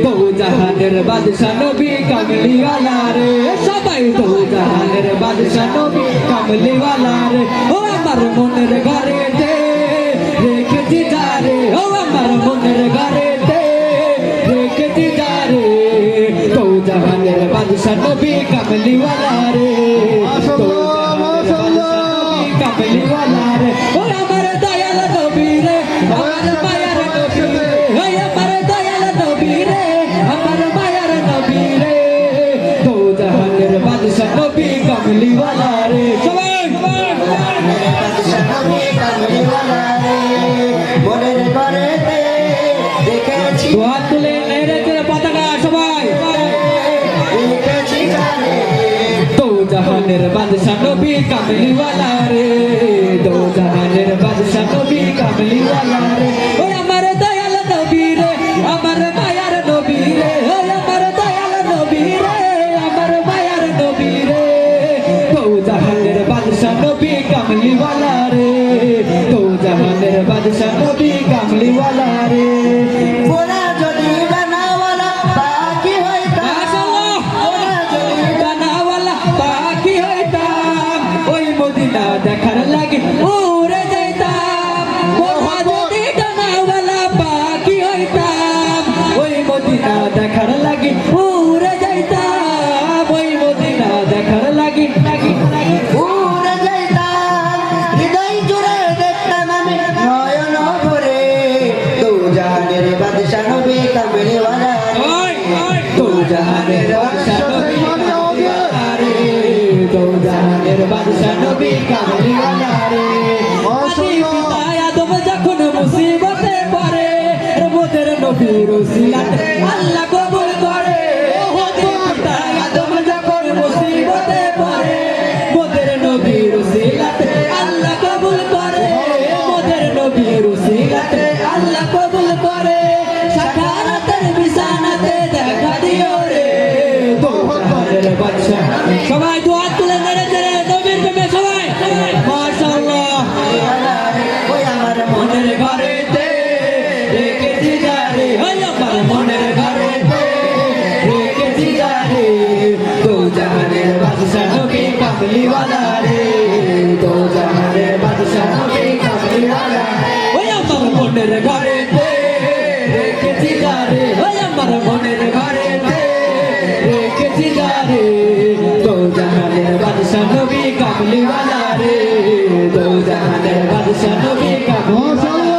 দো জাহানের বাদশা নবী কামলিওয়ালা রে সবাই দো জাহানের বাদশা নবী কামলিওয়ালা রে ও আমার মনের ঘরেতে রেখেছি যারে ও আমার মনের ঘরেতে রেখেছি যারে দো জাহানের বাদশা নবী কামলিওয়ালা রে কামলিওয়ালা রে ও আমার দয়াল নবী রে আমার মায়ার নবী রে ও আমার দয়াল নবী রে আমার মায়ার নবী রে দো জাহানের বাদশা নবী কামলিওয়ালা রে সবাই বাদশা নবী কামলিওয়ালা রে মনের ঘরেতে দেখেছি হাত তুলে নেড়েছে পতাকা সবাই দেখেছি যারে দো জাহানের বাদশা নবী কামলিওয়ালা রে দো জাহানের বাদশা নবী কামলিওয়ালা রে ও আমার দয়াল নবী রে আমার মায়ার নবী রে ও আমার দয়াল নবী রে আমার মায়ার নবী রে দো জাহানের বাদশা নবী কামলিওয়ালা রে দো জাহানের বাদশা নবী কামলিওয়ালা রে ওরা যদি ডানাওয়ালা পাখি হইতাম মাশাআল্লাহ ওরা যদি ডানাওয়ালা পাখি হইতাম ওই মদিনা দেখার লাগে উড়ে যাইতাম ওরা যদি ডানাওয়ালা পাখি হইতাম ওই মদিনা দেখার লাগে উড়ে যাইতাম ওই মদিনা দেখার লাগে উড়ে যাইতাম হৃদয় জুড়ে দেখতাম আমি নয়ন ভরে দো জাহানের বাদশা নবী কামলিওয়ালা দো জাহানের বাদশা নবী কামলিওয়ালা রে দো জাহানের বাদশা নবী কামলিওয়ালা রে পিতা আদম যখন মুসিবতে পড়ে মোদের নবীর উসিলাতে আল্লাহ কবুল করে পিতা আদম যখন মুসিবতে পড়ে মোদের নবীর উসিলাতে আল্লাহ কবুল করে মোদের নবীর উসিলাতে আল্লাহ কবুল করে সাখারাতের বিছানাতে দেখা দিও রে দো জাহানের বাদশা সবাই দুয়া তুলে নেড়েছে রে নবীর প্রেমে সবাই মাশাআল্লাহ ওই আমার মনের ঘরেতে রেখেছি যারে ওই আমার মনের ঘরেতে রেখেছি যারে দো জাহানের বাদশা নবী কামলিওয়ালা রে দো জাহানের বাদশা নবী কামলিওয়ালা ওই আমার মনের ঘরেতে রেখেছি যারে ওই আমার মনের ঘরেতে রেখেছি যারে দো জাহানের বাদশা নবী কামলিওয়ালা রে দো জাহানের বাদশা নবী কামলিওয়ালা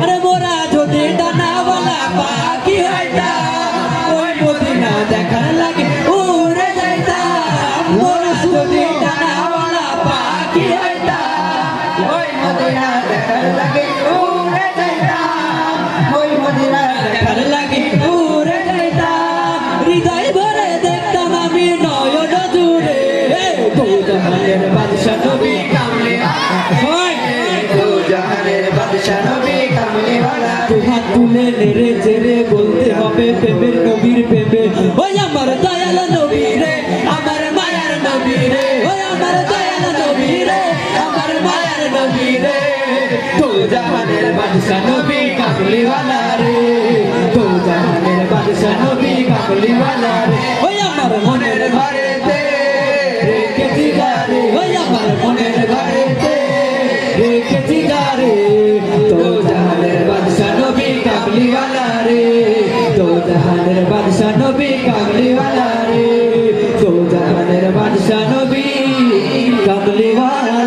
আরে মোরা যদি ডানাওয়ালা পাখি হইতাম ওই মদিনা দেখার লাগে উড়ে যাইতাম মোরা যদি ডানাওয়ালা পাখি হইতাম ওই মদিনা দেখার লাগে উড়ে যাইতাম ওই মদিনা দেখার লাগে উড়ে যাইতাম হৃদয় ভরে দেখতাম আমি নয়ন জুড়ে দো জাহানের বাদশা নবী দো জাহানের বাদশা নবী কামলিওয়ালা হাত তুলে নেড়ে চেড়ে বলতে হবে প্রেমের নবীর প্রেমে ওই আমার দয়াল নবী রে আমার মায়ার নবী রে ওই আমার দয়াল নবী রে আমার মায়ার নবী রে দো জাহানের বাদশা নবী কামলিওয়ালা রে দো জাহানের বাদশা নবী কামলিওয়ালা রে ওই আমার মনের ঘরেতে রেখেছি যারে ওই আমার মনের ঘরেতে রেখেছি যারে দো জাহানের বাদশা নবী কামলিওয়ালা রে দো জাহানের বাদশা নবী কামলিওয়ালা রে দো জাহানের বাদশা নবী কামলিওয়ালা